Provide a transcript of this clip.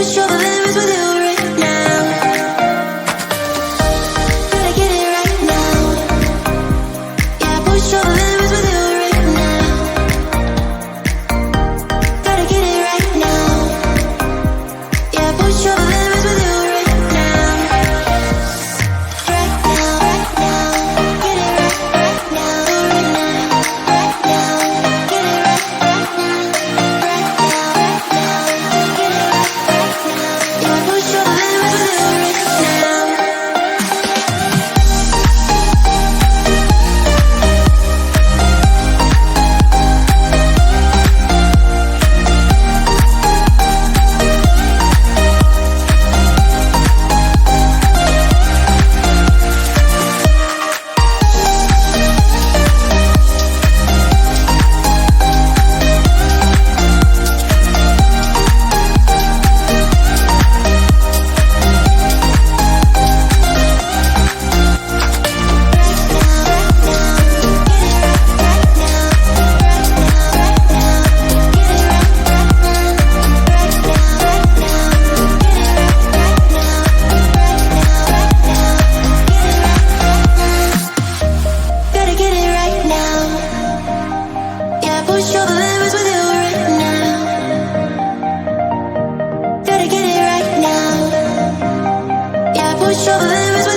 push all the limits with you right now. Gotta get it right now. Yeah, push all the limits with you right now. Gotta get it right now. Yeah, push all the limits with you right now. Right now, right now. Get it right now, right now. Right now, get it right now. Right now, right now. Get it right now. Yeah, push all the limits with you right now. Gotta get it right now. Yeah, push all the limits with you right now. Gotta get it right now. Yeah, push all the limits.